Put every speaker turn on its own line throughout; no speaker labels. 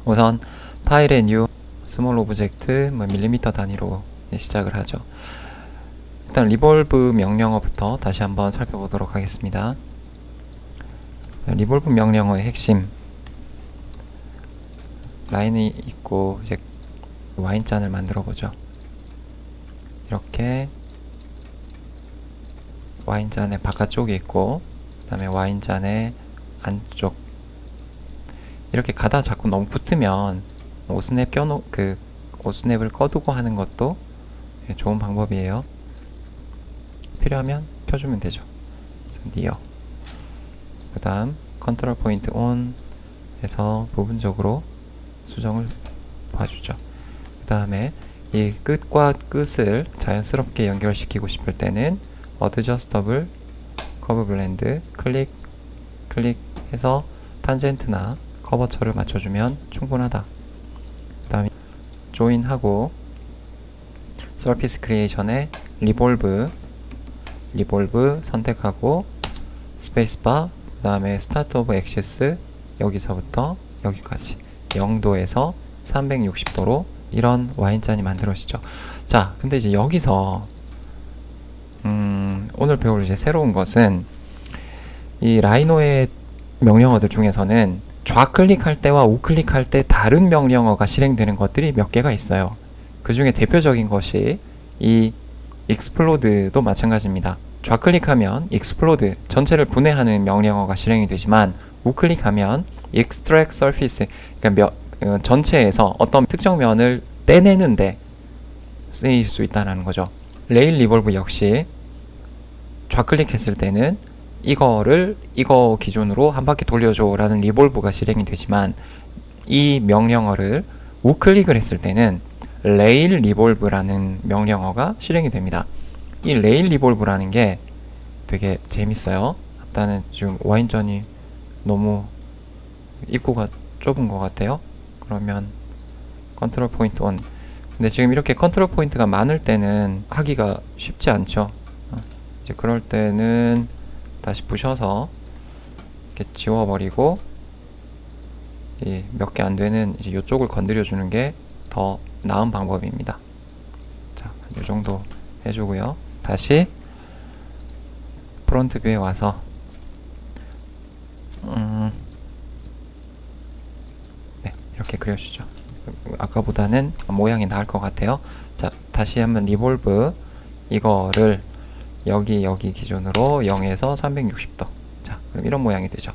우선 파일의 뉴 스몰 오브젝트 밀리미터 단위로 시작을 하죠. 일단 리볼브 명령어부터 다시 한번 살펴보도록 하겠습니다. 리볼브 명령어의 핵심, 라인이 있고 이제 와인잔을 만들어 보죠. 이렇게 와인잔의 바깥쪽이 있고, 그 다음에 와인잔의 안쪽, 이렇게 가다 자꾸 너무 붙으면 오스냅 오스냅을 꺼두고 하는 것도 좋은 방법이에요. 필요하면 펴주면 되죠. 니어. 그 다음 컨트롤 포인트 온 해서 부분적으로 수정을 봐주죠. 그 다음에 이 끝과 끝을 자연스럽게 연결시키고 싶을 때는 어드저스터블 커브 블렌드 클릭 해서 탄젠트나 커버처를 맞춰주면 충분하다. 그 다음에 조인하고 서피스 크리에이션에 리볼브 선택하고 스페이스바, 그 다음에 스타트 오브 액시스, 여기서부터 여기까지 0도에서 360도로 이런 와인잔이 만들어지죠. 자, 근데 이제 여기서 오늘 배울 이제 새로운 것은 이 라이노의 명령어들 중에서는 좌클릭할 때와 우클릭할 때 다른 명령어가 실행되는 것들이 몇 개가 있어요. 그 중에 대표적인 것이 이 explod도 마찬가지입니다. 좌클릭하면 explode 전체를 분해하는 명령어가 실행이 되지만 우클릭하면 extract surface, 그러니까 전체에서 어떤 특정 면을 떼내는데 쓰일 수 있다는 거죠. 레일 리볼브 역시 좌클릭했을 때는 이거 기준으로 한 바퀴 돌려줘 라는 리볼브가 실행이 되지만, 이 명령어를 우클릭을 했을 때는 레일 리볼브라는 명령어가 실행이 됩니다. 이 레일 리볼브라는 게 되게 재밌어요. 일단은 지금 와인잔이 너무 입구가 좁은 것 같아요. 그러면 컨트롤 포인트 온. 근데 지금 이렇게 컨트롤 포인트가 많을 때는 하기가 쉽지 않죠. 이제 그럴 때는 다시 부셔서 이렇게 지워버리고, 몇 개 안 되는 이제 이쪽을 건드려 주는 게 더 나은 방법입니다. 자, 이 정도 해주고요. 다시 프론트 뷰에 와서 네, 이렇게 그려주죠. 아까보다는 모양이 나을 것 같아요. 자, 다시 한번 리볼브 이거를 여기 기준으로 0에서 360도. 자, 그럼 이런 모양이 되죠.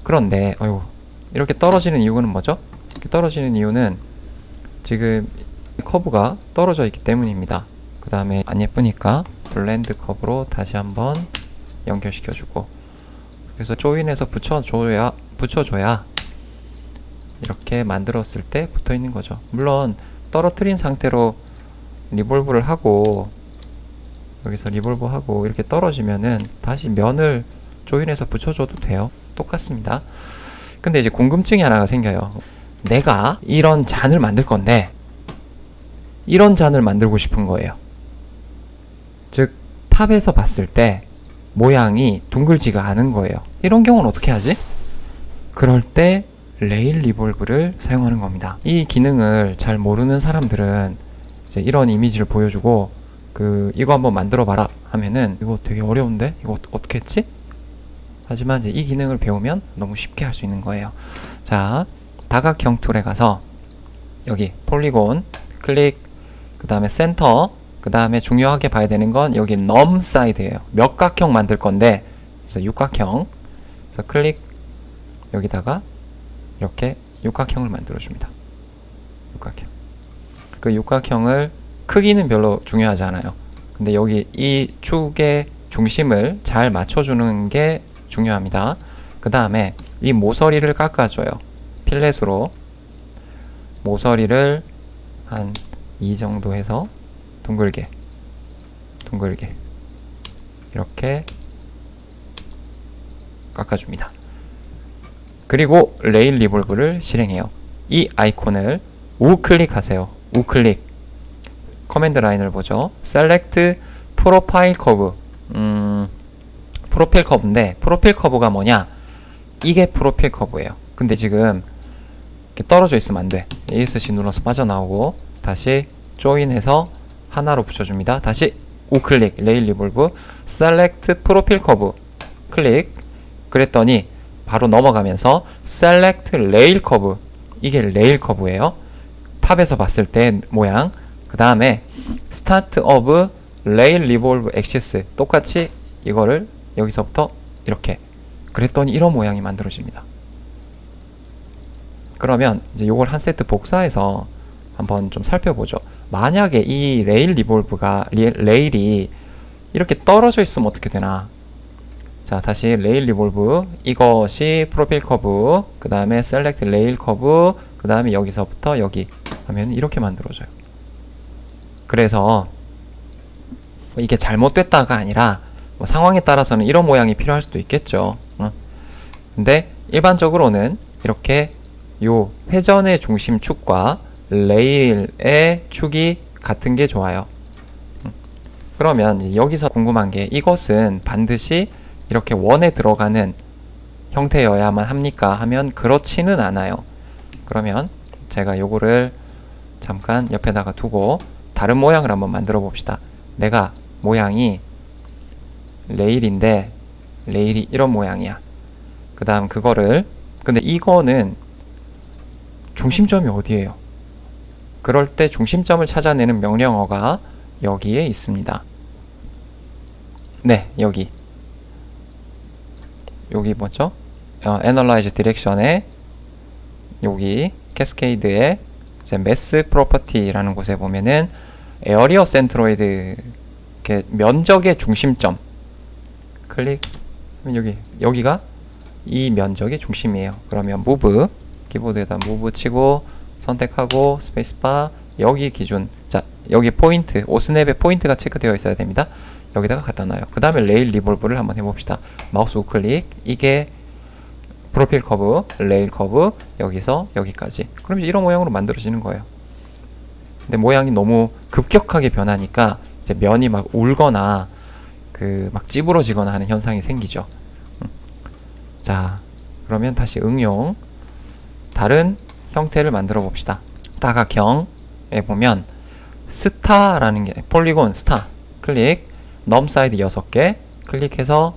그런데 이렇게 떨어지는 이유는 뭐죠? 이렇게 떨어지는 이유는 지금 커브가 떨어져 있기 때문입니다. 그 다음에 안 예쁘니까 블렌드 커브로 다시 한번 연결시켜주고, 그래서 조인해서 붙여줘야 이렇게 만들었을 때 붙어있는 거죠. 물론 떨어뜨린 상태로 리볼브를 하고, 여기서 리볼브 하고 이렇게 떨어지면은 다시 면을 조인해서 붙여줘도 돼요. 똑같습니다. 근데 이제 궁금증이 하나가 생겨요. 내가 이런 잔을 만들 건데 이런 잔을 만들고 싶은 거예요. 즉 탑에서 봤을 때 모양이 둥글지가 않은 거예요. 이런 경우는 어떻게 하지? 그럴 때 레일 리볼브를 사용하는 겁니다. 이 기능을 잘 모르는 사람들은 이제 이런 이미지를 보여주고 이거 한번 만들어 봐라 하면은 이거 되게 어려운데 이거 어떻게 했지? 하지만 이제 이 기능을 배우면 너무 쉽게 할 수 있는 거예요. 자, 다각형 툴에 가서 여기 폴리곤 클릭, 그 다음에 센터, 그 다음에 중요하게 봐야 되는 건 여기 넘 사이드예요. 몇 각형 만들 건데, 그래서 육각형. 그래서 클릭, 여기다가 이렇게 육각형을 만들어 줍니다. 육각형. 그 육각형을 크기는 별로 중요하지 않아요. 근데 여기 이 축의 중심을 잘 맞춰주는 게 중요합니다. 그 다음에 이 모서리를 깎아줘요. 필렛으로 모서리를 한 이 정도 해서 둥글게 이렇게 깎아줍니다. 그리고 레일 리볼브를 실행해요. 이 아이콘을 우클릭하세요. 우클릭. 커맨드 라인을 보죠. Select Profile Curve. 프로필 커브인데, 프로필 커브가 뭐냐? 이게 프로필 커브예요. 근데 지금 이렇게 떨어져 있으면 안 돼. ESC 눌러서 빠져나오고 다시 조인해서 하나로 붙여줍니다. 다시 우클릭 레일 리볼브 셀렉트 프로필 커브 클릭. 그랬더니 바로 넘어가면서 셀렉트 레일 커브, 이게 레일 커브예요. 탑에서 봤을 때 모양. 그 다음에 스타트 오브 레일 리볼브 액시스, 똑같이 이거를 여기서부터 이렇게, 그랬더니 이런 모양이 만들어집니다. 그러면 이제 요걸 한 세트 복사해서 한번 좀 살펴보죠. 만약에 이 레일 리볼브가 레일이 이렇게 떨어져 있으면 어떻게 되나? 자, 다시 레일 리볼브, 이것이 프로필 커브, 그 다음에 셀렉트 레일 커브, 그 다음에 여기서부터 여기 하면 이렇게 만들어져요. 그래서 이게 잘못됐다가 아니라 뭐 상황에 따라서는 이런 모양이 필요할 수도 있겠죠. 근데 일반적으로는 이렇게 요 회전의 중심축과 레일의 축이 같은 게 좋아요. 그러면 여기서 궁금한 게, 이것은 반드시 이렇게 원에 들어가는 형태여야만 합니까? 하면 그렇지는 않아요. 그러면 제가 요거를 잠깐 옆에다가 두고 다른 모양을 한번 만들어 봅시다. 내가 모양이 레일인데 레일이 이런 모양이야. 그 다음 그거를, 근데 이거는 중심점이 어디예요? 그럴 때 중심점을 찾아내는 명령어가 여기에 있습니다. 네, 여기 뭐죠? Analyze Direction에 여기 캐스케이드에 이제 Mass Property라는 곳에 보면은 Area Centroid, 이렇게 면적의 중심점 클릭하면 여기가 이 면적의 중심이에요. 그러면 Move, 키보드에다 Move 치고 선택하고 스페이스바, 여기 기준, 자 여기 포인트, 오스냅에 포인트가 체크되어 있어야 됩니다. 여기다가 갖다 놔요. 그 다음에 레일 리볼브를 한번 해봅시다. 마우스 우클릭, 이게 프로필 커브, 레일 커브, 여기서 여기까지. 그럼 이제 이런 모양으로 만들어지는 거예요. 근데 모양이 너무 급격하게 변하니까 이제 면이 막 울거나 막 찌부러지거나 하는 현상이 생기죠. 자, 그러면 다시 응용, 다른 형태를 만들어 봅시다. 다각형에 보면 스타라는 게, 폴리곤 스타 클릭, 넘 사이드 6개 클릭해서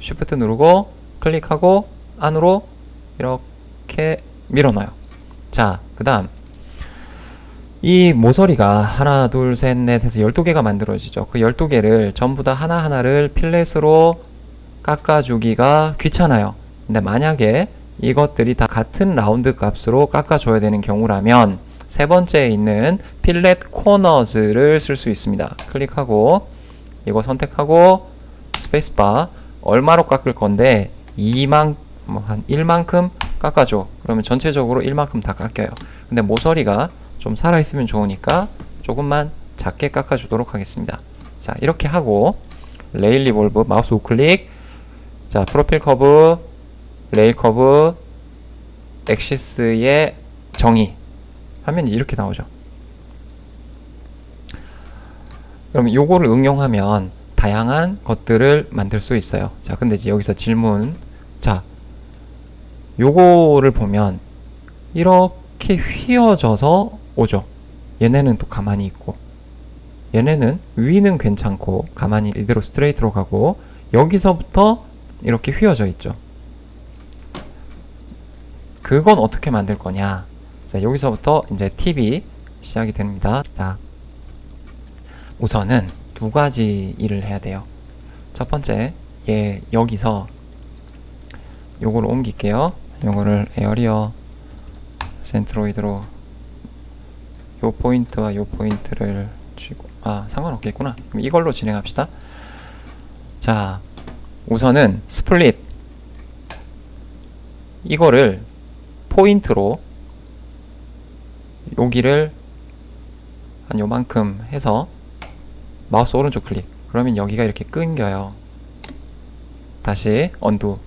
쉬프트 누르고 클릭하고 안으로 이렇게 밀어넣어요. 자, 그 다음 이 모서리가 하나 둘 셋 넷 해서 12개가 만들어지죠. 그 12개를 전부 다 하나하나를 필렛으로 깎아주기가 귀찮아요. 근데 만약에 이것들이 다 같은 라운드 값으로 깎아줘야 되는 경우라면 세 번째에 있는 필렛 코너즈를 쓸 수 있습니다. 클릭하고 이거 선택하고 스페이스바, 얼마로 깎을 건데 한 1만큼 깎아줘. 그러면 전체적으로 1만큼 다 깎여요. 근데 모서리가 좀 살아있으면 좋으니까 조금만 작게 깎아주도록 하겠습니다. 자, 이렇게 하고 레일 리볼브 마우스 우클릭, 자 프로필 커브, 레일 커브, 액시스의 정의 하면 이렇게 나오죠. 그럼 요거를 응용하면 다양한 것들을 만들 수 있어요. 자, 근데 이제 여기서 질문, 자 요거를 보면 이렇게 휘어져서 오죠. 얘네는 또 가만히 있고, 얘네는 위는 괜찮고 가만히 이대로 스트레이트로 가고, 여기서부터 이렇게 휘어져 있죠. 그건 어떻게 만들 거냐? 자, 여기서부터 이제 팁이 시작이 됩니다. 자, 우선은 두 가지 일을 해야 돼요. 첫 번째, 여기서 요거를 옮길게요. 요거를 에어리어 센트로이드로 요 포인트와 요 포인트를 쥐고, 상관없겠구나. 그럼 이걸로 진행합시다. 자, 우선은 스플릿, 이거를 포인트로 여기를 한 요만큼 해서 마우스 오른쪽 클릭, 그러면 여기가 이렇게 끊겨요. 다시 언두.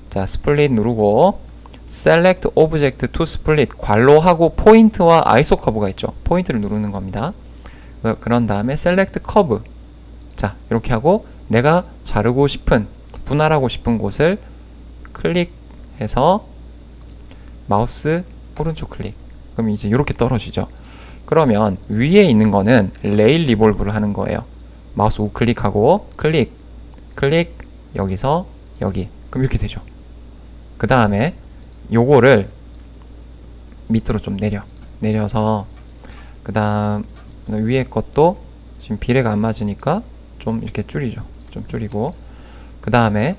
자, 스플릿 누르고 Select Object to Split, 괄호하고 포인트와 아이소 커브가 있죠. 포인트를 누르는 겁니다. 그런 다음에 Select Curve, 자 이렇게 하고 내가 자르고 싶은 분할하고 싶은 곳을 클릭해서 마우스 오른쪽 클릭. 그럼 이제 이렇게 떨어지죠. 그러면 위에 있는 거는 레일 리볼브를 하는 거예요. 마우스 우클릭하고 클릭, 클릭, 여기서 여기. 그럼 이렇게 되죠. 그 다음에 요거를 밑으로 좀 내려서 그 다음 위에 것도 지금 비례가 안 맞으니까 좀 이렇게 줄이죠. 좀 줄이고 그 다음에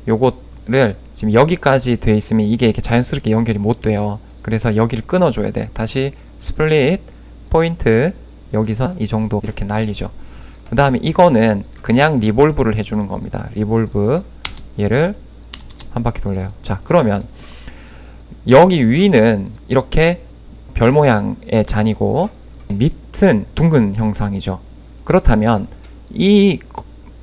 요거를 지금 여기까지 돼 있으면 이게 이렇게 자연스럽게 연결이 못 돼요. 그래서 여기를 끊어줘야 돼. 다시 스플릿 포인트 여기서 이 정도 이렇게 날리죠. 그 다음에 이거는 그냥 리볼브를 해주는 겁니다. 리볼브 얘를 한 바퀴 돌려요. 자, 그러면 여기 위는 이렇게 별 모양의 잔이고 밑은 둥근 형상이죠. 그렇다면 이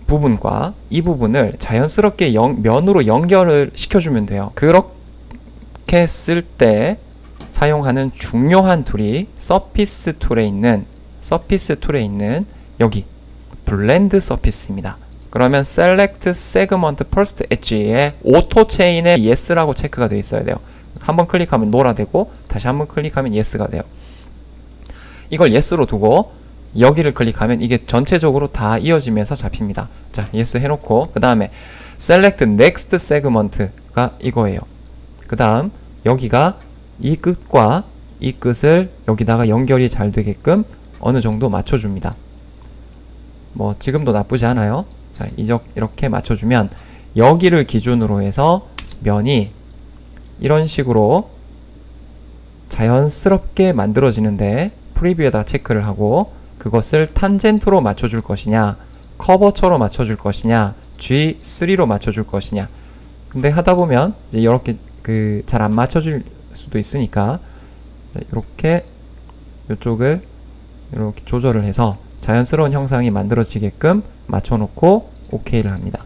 부분과 이 부분을 자연스럽게 면으로 연결을 시켜주면 돼요. 그렇게 쓸 때 사용하는 중요한 툴이 서피스 툴에 있는 여기 블렌드 서피스입니다. 그러면 select segment first edge에 오토 체인에 yes라고 체크가 되어 있어야 돼요. 한번 클릭하면 노라 되고 다시 한번 클릭하면 yes가 돼요. 이걸 yes로 두고 여기를 클릭하면 이게 전체적으로 다 이어지면서 잡힙니다. 자, yes 해놓고 그 다음에 select next segment가 이거예요. 그 다음 여기가 이 끝과 이 끝을 여기다가 연결이 잘 되게끔 어느 정도 맞춰줍니다. 뭐 지금도 나쁘지 않아요. 자, 이렇게 맞춰주면 여기를 기준으로 해서 면이 이런 식으로 자연스럽게 만들어지는데 프리뷰에다 체크를 하고 그것을 탄젠트로 맞춰줄 것이냐 커버처로 맞춰줄 것이냐 G3로 맞춰줄 것이냐. 근데 하다보면 이제 이렇게 잘 안 맞춰줄 수도 있으니까 이렇게 이쪽을 이렇게 조절을 해서 자연스러운 형상이 만들어지게끔 맞춰놓고 OK를 합니다.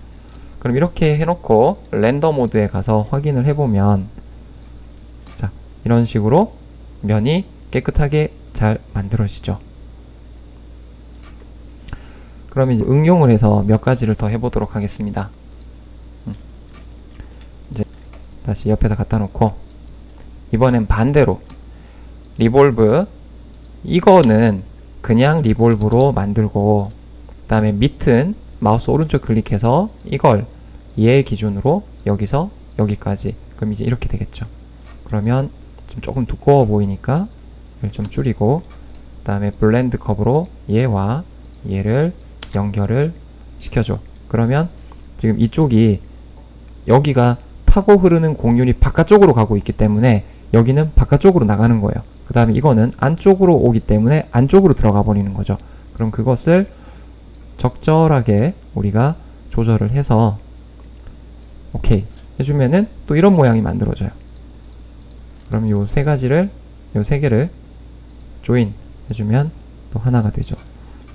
그럼 이렇게 해놓고 렌더 모드에 가서 확인을 해보면 자, 이런 식으로 면이 깨끗하게 잘 만들어지죠. 그럼 이제 응용을 해서 몇 가지를 더 해보도록 하겠습니다. 이제 다시 옆에다 갖다 놓고 이번엔 반대로 리볼브 이거는 그냥 리볼브로 만들고 그 다음에 밑은 마우스 오른쪽 클릭해서 이걸 얘 기준으로 여기서 여기까지. 그럼 이제 이렇게 되겠죠. 그러면 좀 조금 두꺼워 보이니까 얘를 좀 줄이고 그 다음에 블렌드 컵으로 얘와 얘를 연결을 시켜줘. 그러면 지금 이쪽이 여기가 타고 흐르는 공률이 바깥쪽으로 가고 있기 때문에 여기는 바깥쪽으로 나가는 거예요. 그 다음에 이거는 안쪽으로 오기 때문에 안쪽으로 들어가 버리는 거죠. 그럼 그것을 적절하게 우리가 조절을 해서 오케이 해주면은 또 이런 모양이 만들어져요. 그럼 요 세 가지를 요 세 개를 조인 해주면 또 하나가 되죠.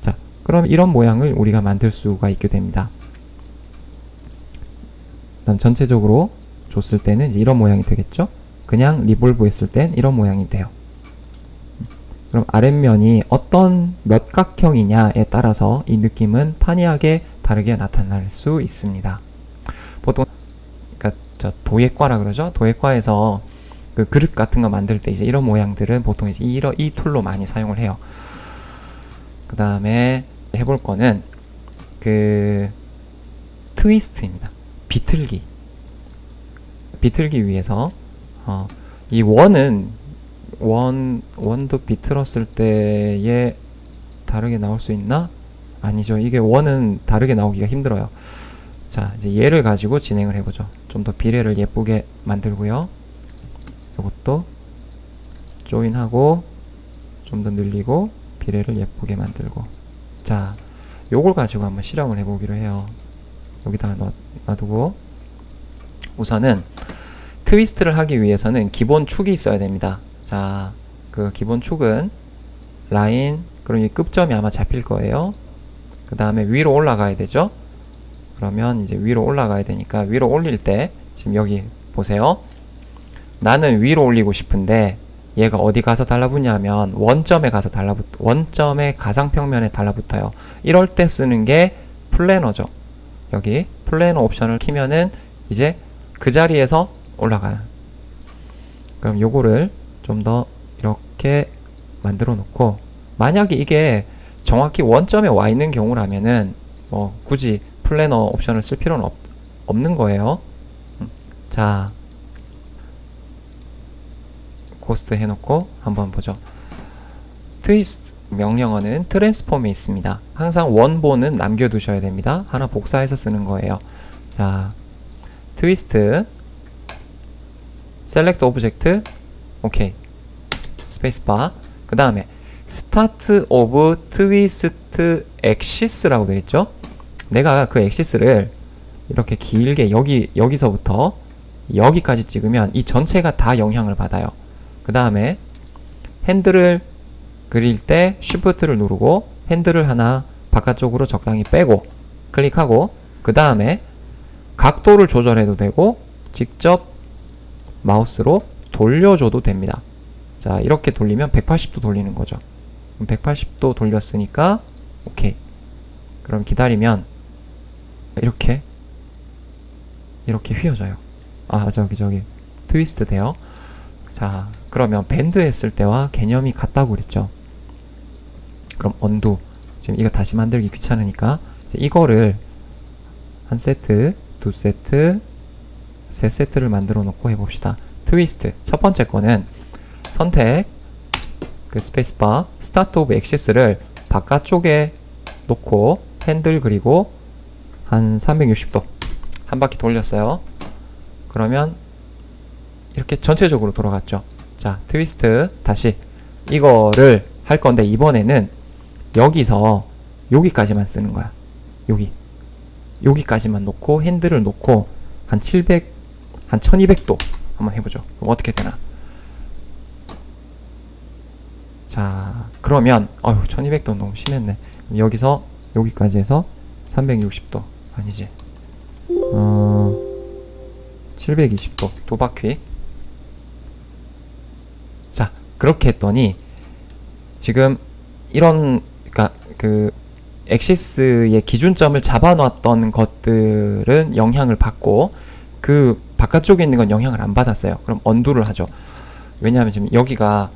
자, 그럼 이런 모양을 우리가 만들 수가 있게 됩니다. 그다음 전체적으로 줬을 때는 이제 이런 모양이 되겠죠. 그냥 리볼브 했을 땐 이런 모양이 돼요. 그럼 아랫면이 어떤 몇 각형이냐에 따라서 이 느낌은 판이하게 다르게 나타날 수 있습니다. 보통 그러니까 도예과라 그러죠. 도예과에서 그 그릇 같은 거 만들 때 이제 이런 모양들은 보통 이제 이 툴로 많이 사용을 해요. 그 다음에 해볼 거는 그 트위스트입니다. 비틀기 위해서 이 원도 비틀었을 때에 다르게 나올 수 있나? 아니죠. 이게 원은 다르게 나오기가 힘들어요. 자, 이제 얘를 가지고 진행을 해보죠. 좀 더 비례를 예쁘게 만들고요. 이것도 조인하고 좀 더 늘리고 비례를 예쁘게 만들고. 자, 요걸 가지고 한번 실험을 해보기로 해요. 여기다가 놔두고 우선은 트위스트를 하기 위해서는 기본 축이 있어야 됩니다. 자, 그 기본 축은 라인, 그럼 이 끝점이 아마 잡힐 거예요. 그 다음에 위로 올라가야 되죠. 그러면 이제 위로 올라가야 되니까 위로 올릴 때 지금 여기 보세요. 나는 위로 올리고 싶은데 얘가 어디 가서 달라붙냐면 원점에 가서 원점의 가상평면에 달라붙어요. 이럴 때 쓰는 게 플래너죠. 여기 플래너 옵션을 키면은 이제 그 자리에서 올라가요. 그럼 요거를 좀 더 이렇게 만들어 놓고, 만약에 이게 정확히 원점에 와 있는 경우라면은 뭐 굳이 플래너 옵션을 쓸 필요는 없는 거예요. 자, 고스트 해놓고 한번 보죠. 트위스트 명령어는 트랜스폼에 있습니다. 항상 원본은 남겨두셔야 됩니다. 하나 복사해서 쓰는 거예요. 자, 트위스트 셀렉트 오브젝트, 오케이, 스페이스바. 그 다음에 스타트 오브 트위스트 엑시스라고 되어 있죠. 내가 그 엑시스를 이렇게 길게 여기서부터 여기까지 찍으면 이 전체가 다 영향을 받아요. 그 다음에 핸들을 그릴 때 쉬프트를 누르고 핸들을 하나 바깥쪽으로 적당히 빼고 클릭하고, 그 다음에 각도를 조절해도 되고 직접 마우스로 돌려줘도 됩니다. 자, 이렇게 돌리면 180도 돌리는 거죠. 180도 돌렸으니까 오케이. 그럼 기다리면 이렇게 휘어져요. 아, 저기 트위스트 돼요. 자, 그러면 밴드 했을 때와 개념이 같다고 그랬죠. 그럼 언두. 지금 이거 다시 만들기 귀찮으니까 이거를 한 세트, 두 세트, 세 세트를 만들어 놓고 해봅시다. 트위스트. 첫 번째 거는 선택, 그 스페이스바, 스타트 오브 엑시스를 바깥쪽에 놓고 핸들 그리고 한 360도 한 바퀴 돌렸어요. 그러면 이렇게 전체적으로 돌아갔죠. 자, 트위스트 다시 이거를 할 건데 이번에는 여기서 여기까지만 쓰는 거야. 여기까지만 놓고 핸들을 놓고 한 1200도 한번 해보죠. 그럼 어떻게 되나? 자, 그러면 1200도 너무 심했네. 그럼 여기서 여기까지 해서 360도 아니지, 720도 두 바퀴. 자, 그렇게 했더니 지금 그러니까 그 엑시스의 기준점을 잡아놨던 것들은 영향을 받고 그 바깥쪽에 있는 건 영향을 안 받았어요. 그럼 언두를 하죠. 왜냐하면 지금 여기가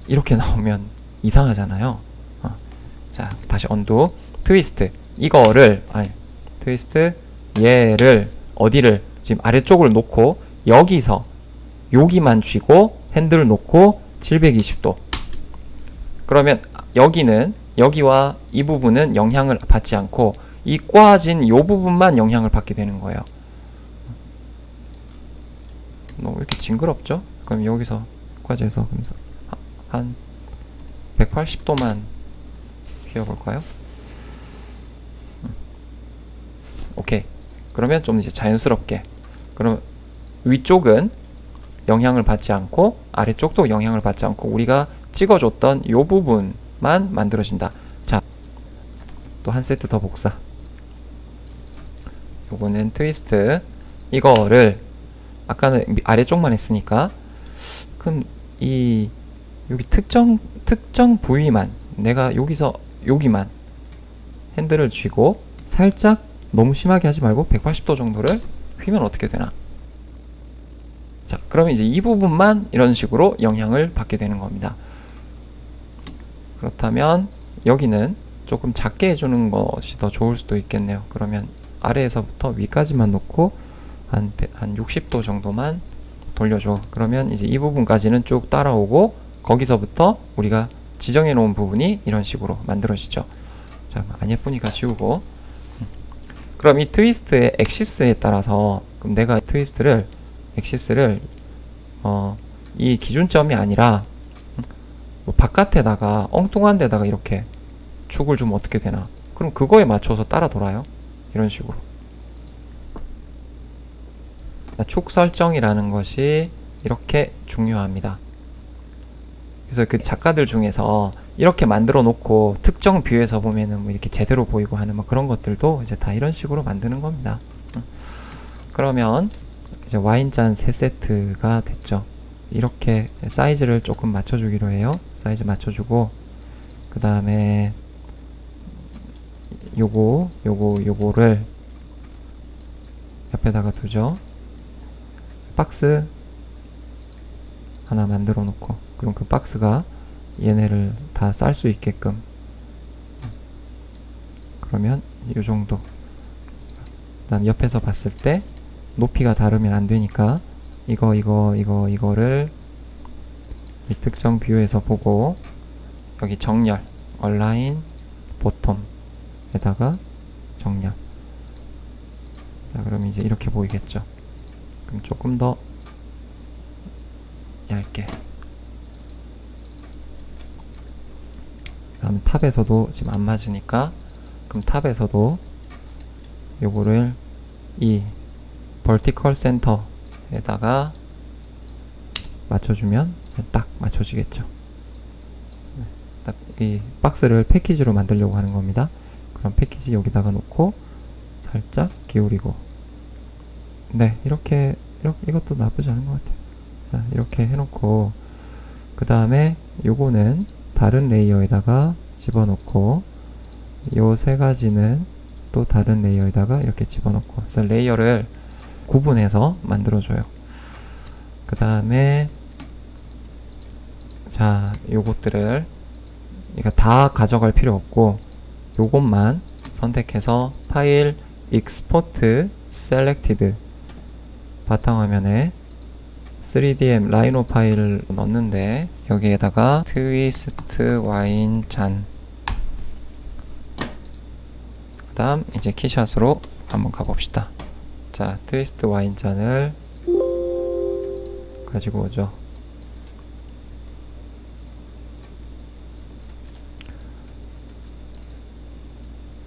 이렇게 나오면 이상하잖아요. 자, 다시 언두. 트위스트 트위스트 얘를 어디를 지금 아래쪽을 놓고 여기서 여기만 쥐고 핸들을 놓고 720도. 그러면 여기와 이 부분은 영향을 받지 않고 이 꽈진 이 부분만 영향을 받게 되는 거예요. 너무 이렇게 징그럽죠? 그럼 여기서까지 해서 한 180도만 휘어볼까요? 오케이. 그러면 좀 이제 자연스럽게. 그럼 위쪽은 영향을 받지 않고 아래쪽도 영향을 받지 않고 우리가 찍어줬던 이 부분만 만들어진다. 자, 또 한 세트 더 복사. 요거는 트위스트. 이거를 아까는 아래쪽만 했으니까 그럼 여기 특정 부위만 내가 여기만 핸들을 쥐고 살짝 너무 심하게 하지 말고 180도 정도를 휘면 어떻게 되나? 자, 그러면 이제 이 부분만 이런 식으로 영향을 받게 되는 겁니다. 그렇다면 여기는 조금 작게 해주는 것이 더 좋을 수도 있겠네요. 그러면 아래에서부터 위까지만 놓고 한 60도 정도만 돌려줘. 그러면 이제 이 부분까지는 쭉 따라오고 거기서부터 우리가 지정해 놓은 부분이 이런 식으로 만들어지죠. 자, 안 예쁘니까 지우고. 그럼 이 트위스트의 엑시스에 따라서 그럼 내가 엑시스를 이 기준점이 아니라 뭐 바깥에다가 엉뚱한 데다가 이렇게 축을 주면 어떻게 되나? 그럼 그거에 맞춰서 따라 돌아요. 이런 식으로. 축 설정이라는 것이 이렇게 중요합니다. 그래서 그 작가들 중에서 이렇게 만들어 놓고 특정 뷰에서 보면은 뭐 이렇게 제대로 보이고 하는 뭐 그런 것들도 이제 다 이런 식으로 만드는 겁니다. 그러면 이제 와인잔 3세트가 됐죠. 이렇게 사이즈를 조금 맞춰주기로 해요. 사이즈 맞춰주고 그 다음에 요거를 옆에다가 두죠. 박스 하나 만들어 놓고, 그럼 그 박스가 얘네를 다 쌀 수 있게끔, 그러면 요 정도. 그 다음 옆에서 봤을 때 높이가 다르면 안 되니까 이거를 이 특정 뷰에서 보고 여기 정렬 얼라인 보텀에다가 정렬. 자, 그럼 이제 이렇게 보이겠죠. 그럼 조금 더 얇게. 그 다음에 탑에서도 지금 안 맞으니까, 그럼 탑에서도 요거를 이 vertical center에다가 맞춰주면 딱 맞춰지겠죠. 이 박스를 패키지로 만들려고 하는 겁니다. 그럼 패키지 여기다가 놓고 살짝 기울이고, 네, 이렇게 이것도 나쁘지 않은 것 같아요. 자, 이렇게 해놓고, 그 다음에 요거는 다른 레이어에다가 집어넣고, 요 세 가지는 또 다른 레이어에다가 이렇게 집어넣고, 그래서 레이어를 구분해서 만들어줘요. 그 다음에 자, 요것들을 이거 다 가져갈 필요 없고 요것만 선택해서 파일 export selected 바탕화면에 3DM 라이노 파일을 넣는데, 여기에다가 트위스트 와인 잔, 그 다음 이제 키샷으로 한번 가봅시다. 자, 트위스트 와인 잔을 가지고 오죠.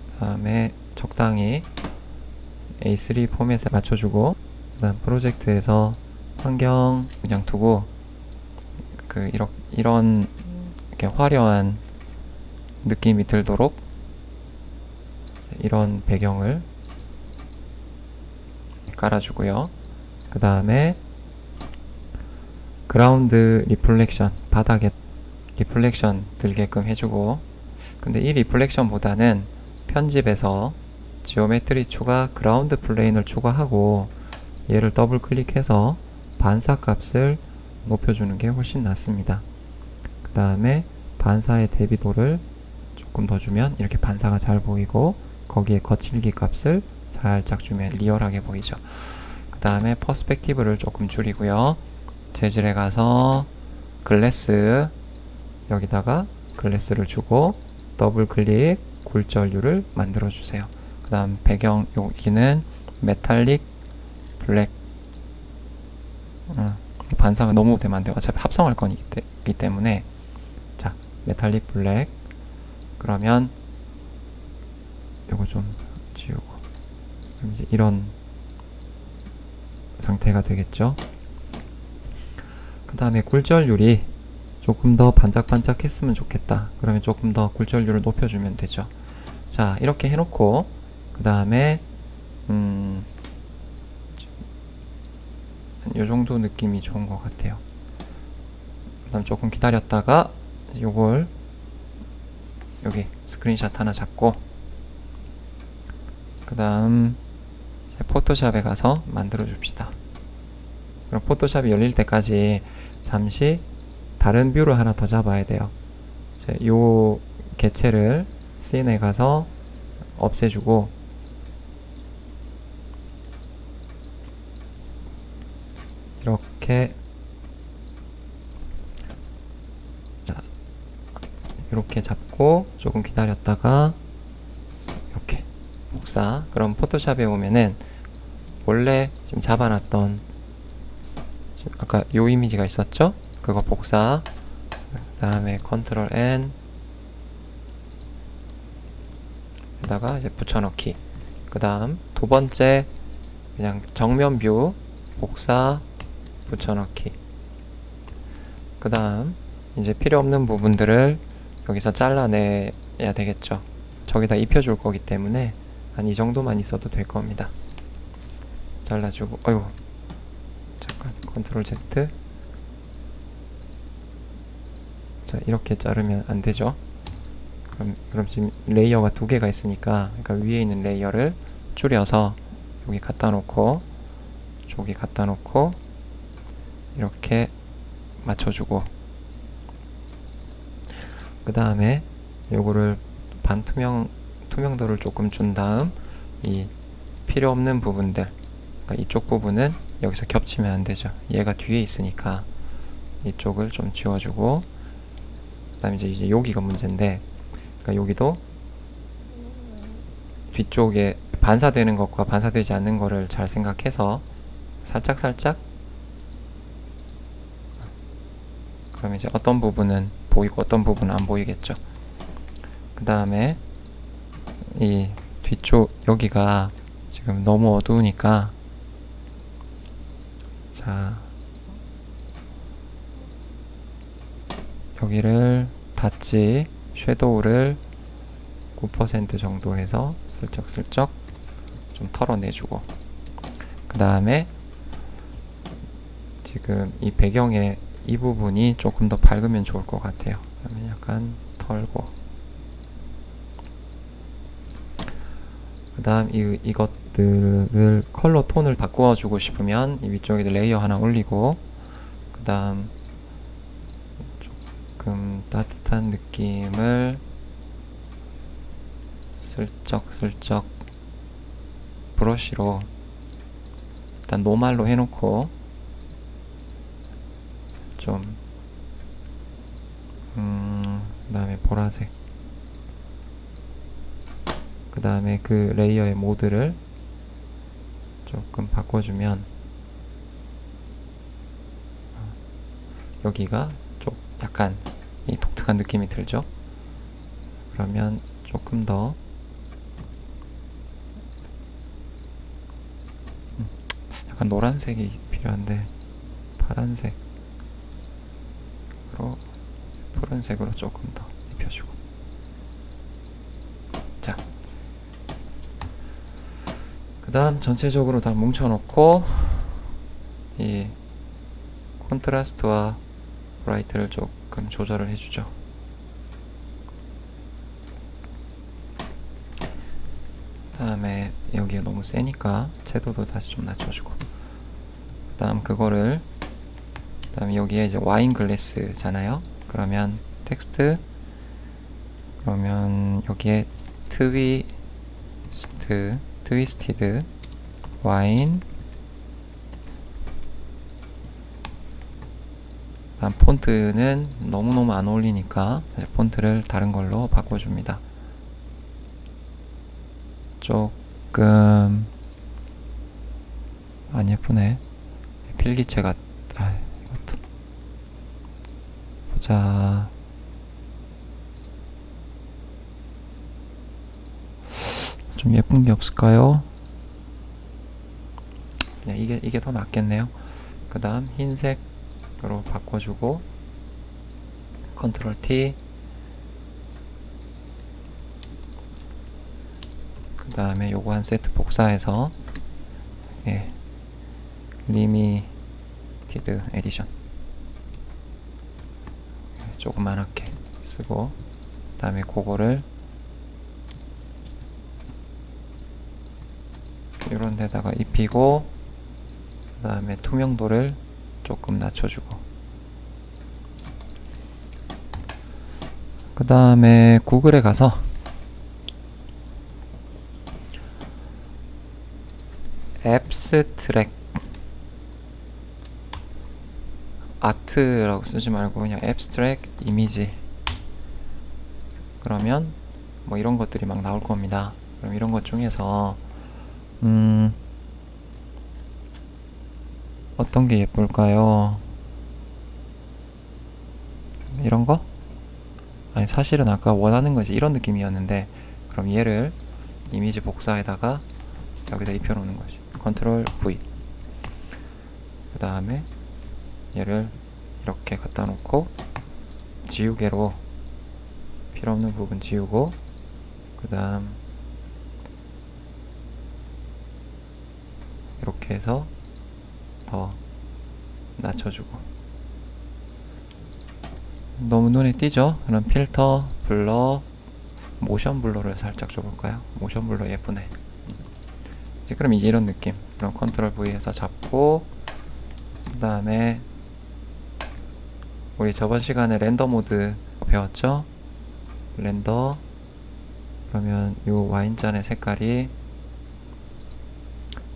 그 다음에 적당히 A3 포맷에 맞춰주고, 그 다음 프로젝트에서 환경 그냥 두고, 이런 이렇게 화려한 느낌이 들도록 이런 배경을 깔아주고요. 그 다음에 그라운드 리플렉션, 바닥에 리플렉션 들게끔 해주고, 근데 이 리플렉션보다는 편집에서 지오메트리 추가 그라운드 플레인을 추가하고 얘를 더블 클릭해서 반사 값을 높여주는 게 훨씬 낫습니다. 그 다음에 반사의 대비도를 조금 더 주면 이렇게 반사가 잘 보이고, 거기에 거칠기 값을 살짝 주면 리얼하게 보이죠. 그 다음에 퍼스펙티브를 조금 줄이고요. 재질에 가서 글래스, 여기다가 글래스를 주고 더블 클릭 굴절류를 만들어 주세요. 그 다음 배경, 여기는 메탈릭 블랙. 반사가 너무 되면 안 돼요. 어차피 합성할 거기 때문에. 자, 메탈릭 블랙. 그러면 요거 좀 지우고, 그럼 이제 이런 상태가 되겠죠. 그 다음에 굴절률이 조금 더 반짝반짝 했으면 좋겠다. 그러면 조금 더 굴절률을 높여주면 되죠. 자, 이렇게 해놓고, 그 다음에 요정도 느낌이 좋은 것 같아요. 그 다음 조금 기다렸다가 요걸 여기 스크린샷 하나 잡고, 그 다음 포토샵에 가서 만들어 줍시다. 그럼 포토샵이 열릴 때까지 잠시 다른 뷰를 하나 더 잡아야 돼요. 요 개체를 씬에 가서 없애주고, 이렇게, 자, 이렇게 잡고 조금 기다렸다가 이렇게 복사. 그럼 포토샵에 오면은 원래 지금 잡아놨던, 아까 요 이미지가 있었죠? 그거 복사. 그 다음에 컨트롤 N 에다가 이제 붙여넣기. 그 다음 두 번째 그냥 정면 뷰 복사 붙여넣기. 그 다음 이제 필요 없는 부분들을 여기서 잘라내야 되겠죠. 저기다 입혀줄 거기 때문에 한 이 정도만 있어도 될 겁니다. 잘라주고, 어휴, 잠깐, 컨트롤 Z. 자, 이렇게 자르면 안 되죠. 그럼 지금 레이어가 두 개가 있으니까, 그러니까 위에 있는 레이어를 줄여서 여기 갖다 놓고 저기 갖다 놓고 이렇게 맞춰주고, 그 다음에 요거를 투명도를 조금 준 다음 이 필요 없는 부분들, 그러니까 이쪽 부분은 여기서 겹치면 안 되죠. 얘가 뒤에 있으니까 이쪽을 좀 지워주고, 그 다음에 이제 여기가 문제인데, 그러니까 여기도 뒤쪽에 반사되는 것과 반사되지 않는 거를 잘 생각해서 살짝 그럼 이제 어떤 부분은 보이고 어떤 부분은 안 보이겠죠. 그 다음에 이 뒤쪽 여기가 지금 너무 어두우니까, 자 여기를 닫지, 섀도우를 9% 정도 해서 슬쩍슬쩍 좀 털어내주고, 그 다음에 지금 이 배경에 이 부분이 조금 더 밝으면 좋을 것 같아요. 그러면 약간 털고, 그 다음 이것들을 컬러 톤을 바꾸어 주고 싶으면 이 위쪽에 레이어 하나 올리고, 그 다음 조금 따뜻한 느낌을 슬쩍슬쩍 브러쉬로 일단 노말로 해놓고, 좀 그 다음에 보라색, 그 다음에 그 레이어의 모드를 조금 바꿔주면 여기가 좀 약간 이 독특한 느낌이 들죠. 그러면 조금 더 약간 노란색이 필요한데 파란색으로, 푸른색으로 조금 더 입혀주고, 자 그 다음 전체적으로 다 뭉쳐놓고 이 콘트라스트와 브라이트를 조금 조절을 해주죠. 그 다음에 여기가 너무 세니까 채도도 다시 좀 낮춰주고, 그 다음 그거를, 그 다음에 여기에 이제 와인 글래스잖아요. 그러면 텍스트, 그러면 여기에 트위스티드 와인, 다음 폰트는 너무너무 안 어울리니까 폰트를 다른 걸로 바꿔줍니다. 조금 안 예쁘네. 필기체 같. 이것도 보자. 좀 예쁜 게 없을까요? 이게 더 낫겠네요. 그 다음 흰색으로 바꿔주고, 컨트롤 T, 그 다음에 요거 한 세트 복사해서 리미티드 에디션 조그만하게 쓰고, 그 다음에 그거를 이런 데다가 입히고, 그 다음에 투명도를 조금 낮춰주고, 그 다음에 구글에 가서 앱스트랙 아트라고 쓰지 말고 그냥 앱스트랙 이미지, 그러면 뭐 이런 것들이 막 나올 겁니다. 그럼 이런 것 중에서 어떤 게 예쁠까요? 이런 거? 아니 사실은 아까 원하는 것이 이런 느낌이었는데, 그럼 얘를 이미지 복사에다가 여기다 입혀놓는 거지. 컨트롤 V, 그 다음에 얘를 이렇게 갖다 놓고 지우개로 필요 없는 부분 지우고, 그 다음 이렇게 해서 더 낮춰주고. 너무 눈에 띄죠? 그럼 필터, 블러, 모션 블러를 살짝 줘볼까요? 모션 블러 예쁘네. 이제 그럼 이제 이런 느낌. 그럼 컨트롤 V에서 잡고, 그 다음에 우리 저번 시간에 렌더 모드 배웠죠? 렌더. 그러면 요 와인잔의 색깔이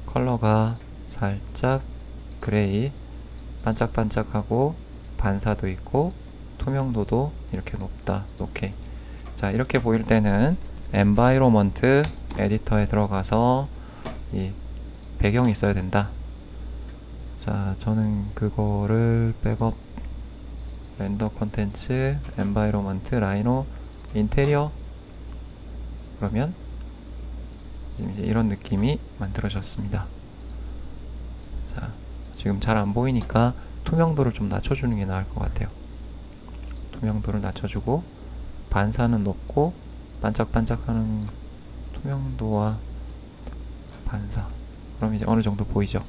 컬러가 살짝 그레이, 반짝반짝하고 반사도 있고 투명도도 이렇게 높다. 오케이. 자, 이렇게 보일 때는 엔바이로먼트 에디터에 들어가서 이 배경이 있어야 된다. 자, 저는 그거를 백업, 렌더 콘텐츠, 엔바이로먼트, 라이노, 인테리어. 그러면 지금 이제 이런 느낌이 만들어졌습니다. 자, 지금 잘 안 보이니까 투명도를 좀 낮춰주는 게 나을 것 같아요. 투명도를 낮춰주고 반사는 높고 반짝반짝하는 투명도와 반사. 그럼 이제 어느 정도 보이죠?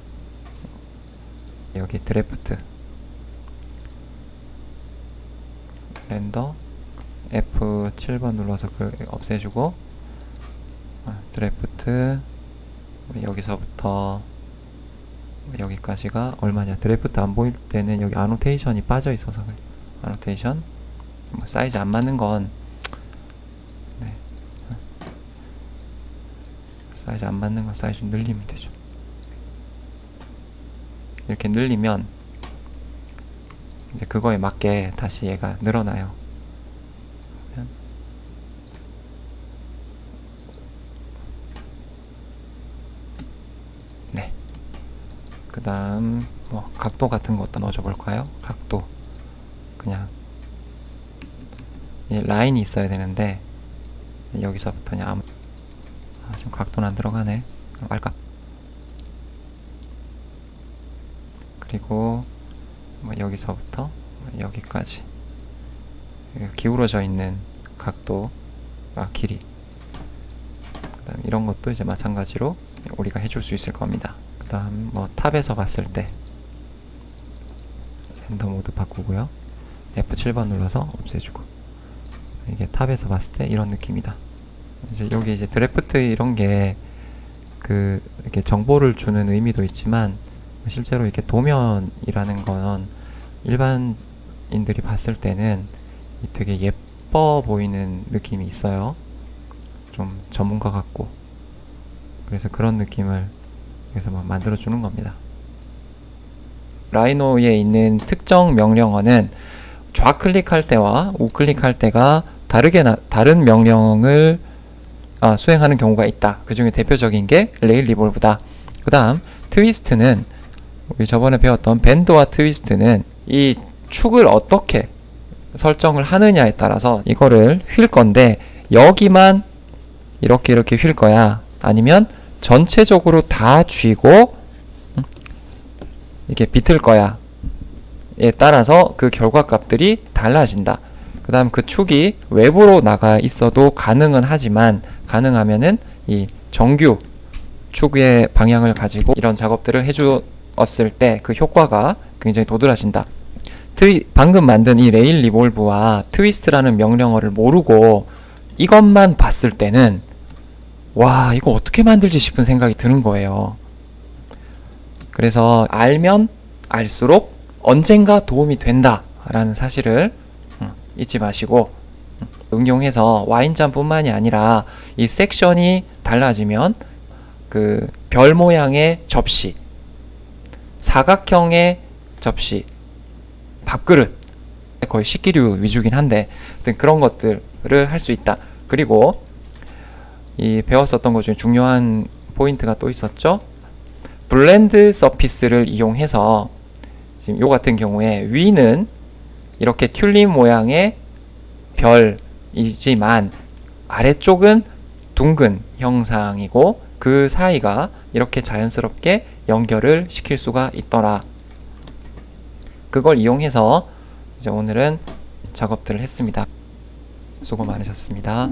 여기 드래프트, 렌더, F7번 눌러서 없애주고, 드래프트, 여기서부터 여기까지가 얼마냐. 드래프트 안 보일 때는 여기 아노테이션이 빠져 있어서 그래. 아노테이션, 뭐 사이즈 안 맞는 건, 네. 사이즈 안 맞는 건 사이즈 늘리면 되죠. 이렇게 늘리면 이제 그거에 맞게 다시 얘가 늘어나요. 네. 그 다음 뭐 각도 같은 것도 넣어줘 볼까요? 각도 그냥 라인이 있어야 되는데 여기서부터 그냥 지금 각도는 안 들어가네. 말까? 그리고 뭐 여기서부터 여기까지 기울어져 있는 각도가 길이, 그 다음 이런 것도 이제 마찬가지로 우리가 해줄 수 있을 겁니다. 그 다음 뭐 탑에서 봤을 때 렌더 모드 바꾸고요. F7번 눌러서 없애주고, 이게 탑에서 봤을 때 이런 느낌이다. 이제 여기 이제 드래프트 이런 게 이렇게 정보를 주는 의미도 있지만 실제로 이렇게 도면이라는 건 일반인들이 봤을 때는 되게 예뻐 보이는 느낌이 있어요. 좀 전문가 같고. 그래서 그런 느낌을 여기서 막 만들어 주는 겁니다. 라이노에 있는 특정 명령어는 좌클릭할 때와 우클릭할 때가 다른 명령을 수행하는 경우가 있다. 그 중에 대표적인 게 레일 리볼브다. 그 다음 트위스트는 우리 저번에 배웠던 밴드와 트위스트는 이 축을 어떻게 설정을 하느냐에 따라서 이거를 휠 건데, 여기만 이렇게 휠 거야, 아니면 전체적으로 다 쥐고 이렇게 비틀 거야 에 따라서 그 결과값들이 달라진다. 그 다음 그 축이 외부로 나가 있어도 가능은 하지만, 가능하면은 이 정규 축의 방향을 가지고 이런 작업들을 해주었을 때 그 효과가 굉장히 도드라진다. 방금 만든 이 레일 리볼브와 트위스트라는 명령어를 모르고 이것만 봤을 때는 와, 이거 어떻게 만들지 싶은 생각이 드는 거예요. 그래서 알면 알수록 언젠가 도움이 된다 라는 사실을 잊지 마시고 응용해서 와인잔 뿐만이 아니라 이 섹션이 달라지면 그 별 모양의 접시, 사각형의 접시, 밥그릇, 거의 식기류 위주긴 한데 그런 것들을 할 수 있다. 그리고 이 배웠었던 것 중에 중요한 포인트가 또 있었죠. 블렌드 서피스를 이용해서 지금 요 같은 경우에 위는 이렇게 튤립 모양의 별이지만 아래쪽은 둥근 형상이고 그 사이가 이렇게 자연스럽게 연결을 시킬 수가 있더라. 그걸 이용해서 이제 오늘은 작업들을 했습니다. 수고 많으셨습니다.